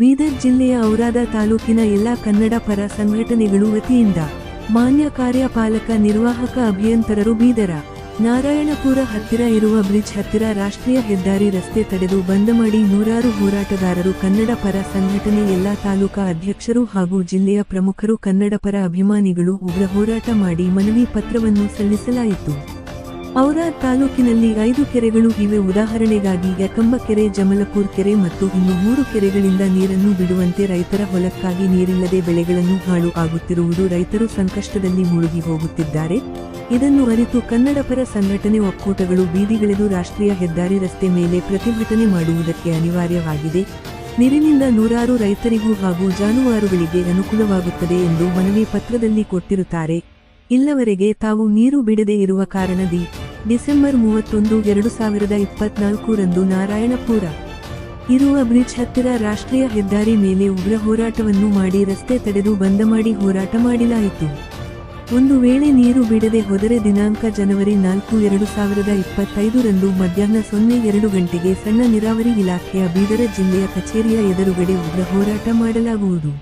ಬೀದರ್ ಜಿಲ್ಲೆಯ ಔರಾದ ತಾಲೂಕಿನ ಎಲ್ಲಾ ಕನ್ನಡ ಪರ ಸಂಘಟನೆಗಳು ವತಿಯಿಂದ ಮಾನ್ಯ ಕಾರ್ಯಪಾಲಕ ನಿರ್ವಾಹಕ ಅಭಿಯಂತರರು ಬೀದರ ನಾರಾಯಣಪುರ ಹತ್ತಿರ ಇರುವ ಬ್ರಿಡ್ಜ್ ಹತ್ತಿರ ರಾಷ್ಟ್ರೀಯ ಹೆದ್ದಾರಿ ರಸ್ತೆ ತಡೆದು ಬಂದ್ ಮಾಡಿ ನೂರಾರು ಹೋರಾಟಗಾರರು ಕನ್ನಡ ಪರ ಸಂಘಟನೆ ಎಲ್ಲಾ ತಾಲೂಕಾ ಅಧ್ಯಕ್ಷರು ಹಾಗೂ ಜಿಲ್ಲೆಯ ಪ್ರಮುಖರು ಕನ್ನಡ ಪರ ಅಭಿಮಾನಿಗಳು ಉಗ್ರ ಹೋರಾಟ ಮಾಡಿ ಮನವಿ ಪತ್ರವನ್ನು ಸಲ್ಲಿಸಲಾಯಿತು. ಔರಾದ್ ತಾಲೂಕಿನಲ್ಲಿ 5 ಕೆರೆಗಳು ಇವೆ. ಉದಾಹರಣೆಗಾಗಿ ಯಕಂಬ ಕೆರೆ, ಜಮಲಪುರ್ ಕೆರೆ ಮತ್ತು ಇನ್ನು 3 ಕೆರೆಗಳಿಂದ ನೀರನ್ನು ಬಿಡುವಂತೆ ರೈತರ ಹೊಲಕ್ಕಾಗಿ ನೀರಿಲ್ಲದೆ ಬೆಳೆಗಳನ್ನು ಹಾಳು ಆಗುತ್ತಿರುವುದು, ರೈತರು ಸಂಕಷ್ಟದಲ್ಲಿ ಮುಳುಗಿ ಹೋಗುತ್ತಿದ್ದಾರೆ. ಇದನ್ನು ಅರಿತು ಕನ್ನಡ ಪರ ಸಂಘಟನೆ ಒಕ್ಕೂಟಗಳು ಬೀದಿಗಿಳಿದು ರಾಷ್ಟ್ರೀಯ ಹೆದ್ದಾರಿ ರಸ್ತೆ ಮೇಲೆ ಪ್ರತಿಭಟನೆ ಮಾಡುವುದಕ್ಕೆ ಅನಿವಾರ್ಯವಾಗಿದೆ. ನೀರಿನಿಂದ ನೂರಾರು ರೈತರಿಗೂ ಹಾಗೂ ಜಾನುವಾರುಗಳಿಗೆ ಅನುಕೂಲವಾಗುತ್ತದೆ ಎಂದು ಮನವಿ ಪತ್ರದಲ್ಲಿ ಕೊಟ್ಟಿರುತ್ತಾರೆ. ಇಲ್ಲವರೆಗೆ ತಾವು ನೀರು ಬಿಡದೆ ಇರುವ ಕಾರಣ ಡಿಸೆಂಬರ್ 31, 2024 ರಂದು ನಾರಾಯಣಪುರ ಇರುವ ಬ್ರಿಡ್ಜ್ ಹತ್ತಿರ ರಾಷ್ಟ್ರೀಯ ಹೆದ್ದಾರಿ ಮೇಲೆ ಉಗ್ರ ಹೋರಾಟವನ್ನು ಮಾಡಿ ರಸ್ತೆ ತಡೆದು ಬಂದ್ ಮಾಡಿ ಹೋರಾಟ ಮಾಡಲಾಯಿತು. ಒಂದು ವೇಳೆ ನೀರು ಬಿಡದೆ ಹೋದರೆ ದಿನಾಂಕ ಜನವರಿ 4, 2025 ರಂದು ಮಧ್ಯಾಹ್ನ 02 ಗಂಟೆಗೆ ಸಣ್ಣ ನೀರಾವರಿ ಇಲಾಖೆಯ ಬೀದರ ಜಿಲ್ಲೆಯ ಕಚೇರಿಯ ಎದುರುಗಡೆ ಉಗ್ರ ಹೋರಾಟ ಮಾಡಲಾಗುವುದು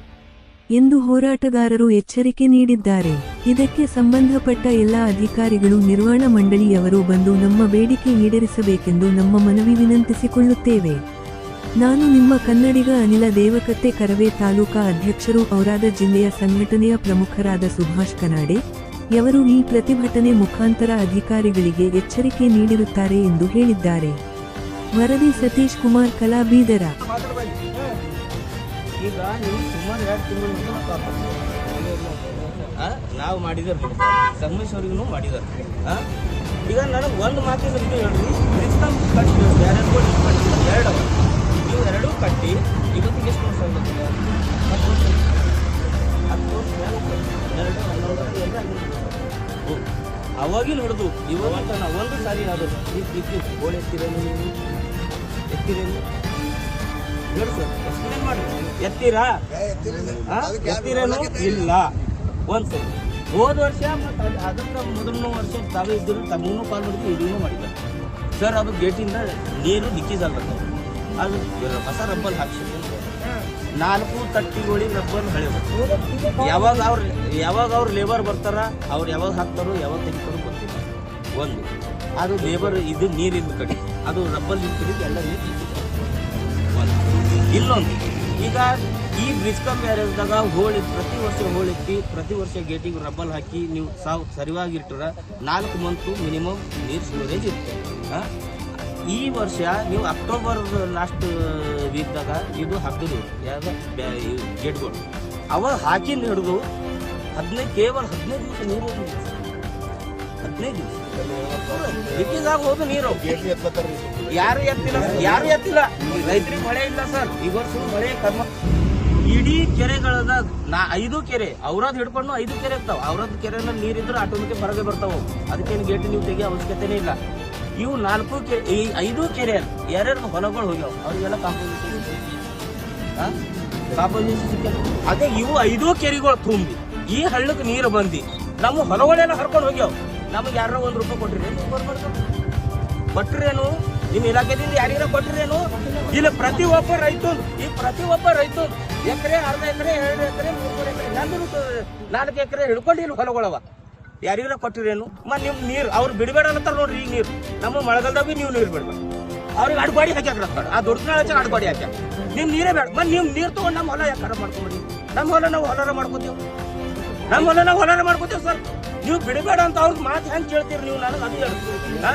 ಎಂದು ಹೋರಾಟಗಾರರು ಎಚ್ಚರಿಕೆ ನೀಡಿದ್ದಾರೆ. ಇದಕ್ಕೆ ಸಂಬಂಧಪಟ್ಟ ಎಲ್ಲಾ ಅಧಿಕಾರಿಗಳು, ನಿರ್ವಹಣಾ ಮಂಡಳಿಯವರು ಬಂದು ನಮ್ಮ ಬೇಡಿಕೆ ಈಡೇರಿಸಬೇಕೆಂದು ನಮ್ಮ ಮನವಿ ವಿನಂತಿಸಿಕೊಳ್ಳುತ್ತೇವೆ. ನಾನು ನಿಮ್ಮ ಕನ್ನಡಿಗ ಅನಿಲ ದೇವಕತ್ತೆ, ಕರವೇ ತಾಲೂಕಾ ಅಧ್ಯಕ್ಷರು, ಔರಾದ ಜಿಲ್ಲೆಯ ಸಂಘಟನೆಯ ಪ್ರಮುಖರಾದ ಸುಭಾಷ್ ಕನಾಡೆ ಯವರು ಈ ಪ್ರತಿಭಟನೆ ಮುಖಾಂತರ ಅಧಿಕಾರಿಗಳಿಗೆ ಎಚ್ಚರಿಕೆ ನೀಡಿರುತ್ತಾರೆ ಎಂದು ಹೇಳಿದ್ದಾರೆ. ವರದಿ ಸತೀಶ್ ಕುಮಾರ್, ಕಲಾ, ಬೀದರ. ಈಗ ನೀವು ಸುಮಾರು 2 ತಿಂಗಳು ನಾವು ಮಾಡಿದಾರೆ, ಸಂಗಮೇಶ್ವರಿಗೂ ಮಾಡಿದಾರೆ. ಈಗ ನನಗೆ ಒಂದು ಮಾತಿನ ಇದು ಹೇಳ್ರಿ, ಕಟ್ಟಿ ಬೇರೆ ಎರಡು ನೀವು ಎರಡೂ ಕಟ್ಟಿ ಇವತ್ತಿಗೆ ಎಷ್ಟು ವರ್ಷ ಆಗುತ್ತೆ? 10 ವರ್ಷ, 10 ವರ್ಷ ಮೇಲೆ 2, 11 ಅವಾಗಿನ ಹಿಡಿದು ಇವಾಗ ಒಂದು ಸಾರಿ ಅದು ಇತ್ತು ಗೋಳಿ ಎತ್ತಿರೇನು, ನೀವು ಎತ್ತಿರೇನು ಹೇಳಿ ಸರ್, ಎಕ್ಸ್ಪ್ಲೇನ್ ಮಾಡಿ. ಎತ್ತಿರೇನು ಇಲ್ಲ ಒಂದ್ಸರಿ. ಹೋದ ವರ್ಷ ಮತ್ತು ಅದಕ್ಕೆ ಮೊದಲನೇ ವರ್ಷ ತಾವೇ ಇದ್ದರು, ತಮ್ಮೂ ಕಾಲ್ ಮಾಡಿದ್ದು, ಇದೂ ಮಾಡಿದ್ದಾರೆ ಸರ್. ಅದು ಗೇಟಿಂದ ನೀರು ಲೀಕೇಜ್ ಆಗ್ತದೆ. ಅದು ಹೊಸ ರಬ್ಬಲ್ ಹಾಕ್ಸಿ 4 ತಟ್ಟಿಗಳಿಗೆ ರಬ್ಬಲ್ ಹಳೆಬೇಕು. ಯಾವಾಗ ಅವ್ರು ಲೇಬರ್ ಬರ್ತಾರ, ಅವ್ರು ಯಾವಾಗ ಹಾಕ್ತಾರೋ ಯಾವಾಗ ತೆಗಿತಾರೋ ಗೊತ್ತಿಲ್ಲ. ಒಂದು ಅದು ಲೇಬರ್ ಇದು ನೀರಿನ ಕಡೆ, ಅದು ರಬ್ಬಲ್ ಕಡೆ ಎಲ್ಲ ನೀರು ಇಲ್ಲೊಂದು. ಈಗ ಈ ಬ್ರಿಡ್ಜ್ ಕಮ್ ಬ್ಯಾರೇಜ್ದಾಗ ಪ್ರತಿ ವರ್ಷ ಗೇಟಿಗೆ ರಬ್ಬಲ್ ಹಾಕಿ ನೀವು ಸರಿಯಾಗಿಟ್ಟರ 4 ಮಂತು ಮಿನಿಮಮ್ ನೀರು ಸ್ಟೋರೇಜ್ ಇರ್ತದೆ. ಈ ವರ್ಷ ನೀವು ಅಕ್ಟೋಬರ್ ಲಾಸ್ಟ್ ವೀಕ್ದಾಗ ಇದು ಹಾಕಿದ್ರು ಯಾವ್ದು ಗೇಟ್ಗಳು, ಅವಾಗ ಹಾಕಿಂದ ಹಿಡಿದು ಕೇವಲ 15 ದಿವಸ ನೀರು 15 ದಿವಸ ಲೀಕೇಜಾಗ ಹೋದ ನೀರು ಯಾರು ಎತ್ತಿಲ್ಲ. ರೈತರಿಗೆ ಮಳೆ ಇಲ್ಲ ಸರ್. ಈ ವರ್ಷ ಮಳೆ ಕರ್ಮ. ಇಡೀ ಕೆರೆಗಳದ 5 ಕೆರೆ ಔರಾದ್ ಹಿಡ್ಕೊಂಡು 5 ಕೆರೆ ಇರ್ತಾವ. ಔರಾದ್ ಕೆರೆನ ನೀರಿದ್ರೆ ಆಟೋಮೆಟಿಕ್ ಹೊರಗೆ ಬರ್ತಾವ. ಅದಕ್ಕೇನು ಗೇಟ್ ನೀವು ತೆಗಿಯೋ ಅವಶ್ಯಕತೆನೇ ಇಲ್ಲ. ಇವು 5 ಕೆರೆ ಎರಡು ಹೊಲಗಳು ಹೋಗ್ಯಾವ, ಅವ್ರಿಗೆಲ್ಲ ಕಾಂಪೋಸಿಷನ್ ಸಿಕ್ಕ. ಅದೇ ಇವು 5 ಕೆರೆಗಳು ತುಂಬಿ ಈ ಹಳ್ಳಕ್ಕೆ ನೀರು ಬಂದು ನಮ್ಮ ಹೊಲಗಳೆಲ್ಲ ಹರ್ಕೊಂಡು ಹೋಗ್ಯಾವ. ನಮಗೆ ಯಾರೋ $1 ಕೊಟ್ಟಿರೇನು? ನಿಮ್ಮ ಇಲಾಖೆದಿಂದ ಯಾರಿಗಾರ ಕೊಟ್ಟಿರೇನು? ಇಲ್ಲ. ಪ್ರತಿಯೊಬ್ಬ ರೈತ ಎಕರೆ, ಅರ್ಧ ಎಕರೆ, 2 ಎಕರೆ, 3 ಎಕರೆ, 4 ಎಕರೆ ಹಿಡ್ಕೊಂಡು ಇಲ್ಲಿ ಹೊಲಗಳವ. ಯಾರಿಗಾರ ಕೊಟ್ಟಿರೇನು? ನಿಮ್ಮ ನೀರು ಅವ್ರು ಬಿಡಬೇಡ ಅಂತಾರ ನೋಡ್ರಿ. ಈಗ ನೀರು ನಮ್ಮ ಮಳೆಗಾಲದಾಗ ನೀವು ನೀರು ಬಿಡ್ಬೇಡ. ಅವ್ರಿಗೆ ಅಡ್ಬಾಡಿ ಹಾಕ್ಯಾಕ, ಆ ದೊಡ್ಡ ಅಡ್ಬಾಡಿ ಹಾಕ್ಯಾಕ. ನಿಮ್ ನೀರೇ ಬೇಡ. ನೀವು ನೀರು ತಗೊಂಡು ನಮ್ಮ ಹೊಲ ಯಾಕಾರ ಮಾಡ್ಕೊಂಬಿಡಿ. ನಮ್ಮ ಹೊಲ ನಾವು ಹೊಲಾರ ಮಾಡ್ಕೋತೀವಿ ಸರ್. ನೀವು ಬಿಡಬೇಡ ಅಂತ ಅವ್ರಿಗೆ ಮಾತು ಹೆಂಗೆ ಕೇಳ್ತೀರಿ ನೀವು? ನನಗೆ ಅದು ಹೇಳ್ತೀವಿ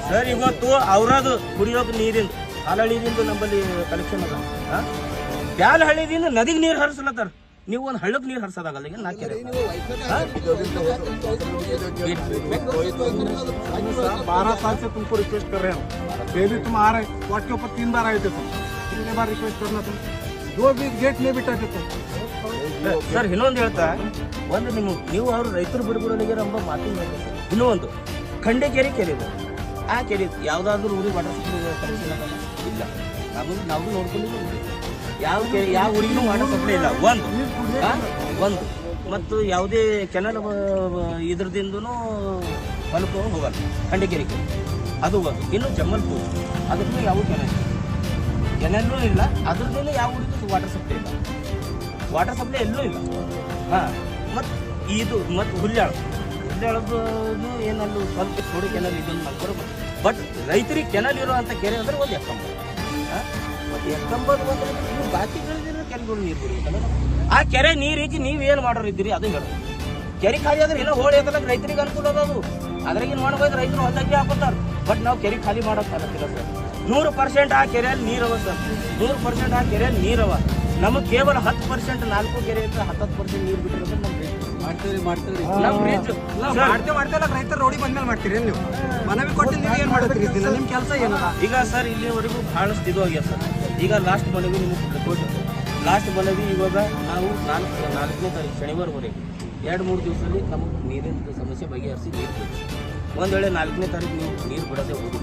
ಸರ್. ಇವತ್ತು ಅವರದು ಕುಡಿಯೋಕೆ ನೀರಿಂದ ಹಾಲಹಳ್ಳಿದಿಂದ ನಮ್ಮಲ್ಲಿ ಕಲೆಕ್ಷನ್ ಅದ. ಬ್ಯಾಲಹಳ್ಳಿದಿಂದ ನದಿಗೆ ನೀರು ಹರಿಸ್ಲತ್ತಾರ. ನೀವು ಒಂದು ಹಳ್ಳಕ್ಕೆ ನೀರು ಹರಿಸೋದಾಗಲ್ಲ. ಈಗ 4 ಕೆರೆ 12 साल से तुमको रिक्वेस्ट कर रहे हैं. डेली तुम आ रहे, वाट के ऊपर 3 बार आए थे तुम. कितने बार रिक्वेस्ट करना तुम? 2 भी गेट नहीं बिठाते तुम. ಸರ್ ಇನ್ನೊಂದು ಹೇಳ್ತಾ, ಒಂದು ನೀವು ಅವರು ರೈತರು ಬಿಡ್ಬಿಡೋರಿಗೆ ನಮ್ಮ ಮಾತಿನ ಇನ್ನೊಂದು ಖಂಡೇಕೆರೆ ಕೆರೆ ಇದೆ. ಆ ಕೆರೆ ಯಾವ್ದಾದ್ರು ಊರಿಗೆ ವಾಟರ್ ಸಪ್ಲೈ ಕನೆಕ್ಷನ್ ಆಗಲ್ಲ ಇಲ್ಲ. ನಾವು ನೋಡ್ಕೊಂಡಿದ್ದೀವಿ ಯಾವ ಊರಿಗೂ ವಾಟರ್ ಸಪ್ಲೈ ಇಲ್ಲ. ಒಂದು ಮತ್ತು ಯಾವುದೇ ಕೆನಲ್ ಇದ್ರದಿಂದನೂ ಹೊಲಕ್ಕೂ ಹೋಗಲ್ಲ. ಖಂಡೇಕೆರೆ ಅದು ಒಂದು. ಇನ್ನು ಜಮಲ್ಪುರ್ ಅದಕ್ಕೂ ಯಾವ ಕೆನಲ್ಲೂ ಇಲ್ಲ. ಅದ್ರದ್ದು ಯಾವ ಊರಿಗೂ ವಾಟರ್ ಸಪ್ಲೈ ಇಲ್ಲ, ವಾಟರ್ ಸಪ್ಲೈ ಎಲ್ಲೂ ಇಲ್ಲ. ಹಾಂ, ಮತ್ತು ಇದು ಮತ್ತು ಹುಲ್ಯಾಳದ್ದು ಏನಲ್ಲೂ ಸ್ವಲ್ಪ ಥೋಡಿ ಕೆನಲ್ ಇದನ್ನು ಮಾಡ್ಕೊಡ್ಬೋದು. ಬಟ್ ರೈತರಿಗೆ ಕೆನಲ್ ಇರುವಂಥ ಕೆರೆ ಅಂದರೆ ಒಂದು ಎಕ್ಕಂಬ. ಮತ್ತು ಎಕ್ಕಂಬದು ಅಂದರೆ ನೀವು ಬಾಕಿ ಬೆಳೆದಿರೋ ಕೆರೆಗಳು ನೀರು ಬಿಡ್ಬೇಕಲ್ಲ. ಆ ಕೆರೆ ನೀರಿಗೆ ನೀವೇನು ಮಾಡೋರಿದ್ದೀರಿ ಅದು ಹೇಳೋದು. ಕೆರೆ ಖಾಲಿ ಆದ್ರೆ ಏನೋ ಹೋಳಿ ಹಾಕಲ್ಲ ರೈತರಿಗೆ ಅನುಕೂಲ ಅದಾವು. ಅದ್ರಾಗೇನು ಮಾಡ್ಬೋದು, ರೈತರು ಹೊಲದಾಗಿ ಹಾಕೋತಾರೆ. ಬಟ್ ನಾವು ಕೆರೆ ಖಾಲಿ ಮಾಡೋಕೆ ಆಗತ್ತಿಲ್ಲ ಸರ್. 100% ಆ ಕೆರೆಯಲ್ಲಿ ನೀರವ ಸರ್, 100% ಆ ಕೆರೆಯಲ್ಲಿ ನೀರವ. ನಮಗೆ ಕೇವಲ 10%, 4 ಕೆರೆಯಿಂದ 10% ನೀರು ಬಿಟ್ಟಿರೋದು ನಮ್ಮ ಮಾಡ್ತೀರಿ ನಮ್ಮ ರೀಚ್ ಮಾಡ್ತೇವೆ. ರೈತರು ರೋಡಿ ಬಂದ್ಮೇಲೆ ಮಾಡ್ತೀರಿ ನೀವು ಮನವಿ ಕೊಟ್ಟು ನೀವು ಏನು ಮಾಡ್ತೀರಿ? ನಿಮ್ಮ ಕೆಲಸ ಏನದ? ಈಗ ಸರ್ ಇಲ್ಲಿವರೆಗೂ ಬಹಳಷ್ಟು ಇದು ಆಗ್ಯದ ಸರ್. ಈಗ ಲಾಸ್ಟ್ ಮನವಿ ನಿಮಗೆ ಕೊಟ್ಟು ಲಾಸ್ಟ್ ಮನವಿ ಇವಾಗ ನಾವು 4ನೇ ತಾರೀಕು ಶನಿವಾರವರೆಗೆ 2-3 ದಿವಸದಲ್ಲಿ ನಮಗೆ ನೀರಿನ ಸಮಸ್ಯೆ ಬಗೆಹರಿಸಿ ನೀರು ಬಿಡಿ. ಒಂದು ವೇಳೆ 4ನೇ ತಾರೀಕು ನೀವು ನೀರು ಬಿಡೋದೇ ಹೋಗಿ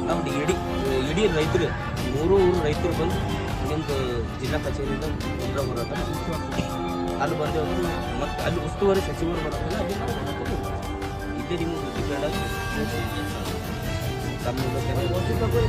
ನಾವು ಇಡೀ ರೈತರು 3 ಊರು ರೈತರು ಬಂದು ನಿಮ್ಮದು ಜಿಲ್ಲಾ ಕಚೇರಿಯಿಂದ ಉಗ್ರ ಹೋರಾಟ ಅಲ್ಲಿ ಬಂದೇವು. ಮತ್ತು ಅಲ್ಲಿ ಉಸ್ತುವಾರಿ ಸಚಿವರು ಬರೋದಿಲ್ಲ, ಅಲ್ಲಿ ನಾವು ಇಲ್ಲೇ ನಿಮಗೆ ಡಿಪೆಂಡ್ ಆಗಿ ತಮ್ಮ ಎಲ್ಲರ ಕಡೆ ಬರ್ತಾರೆ.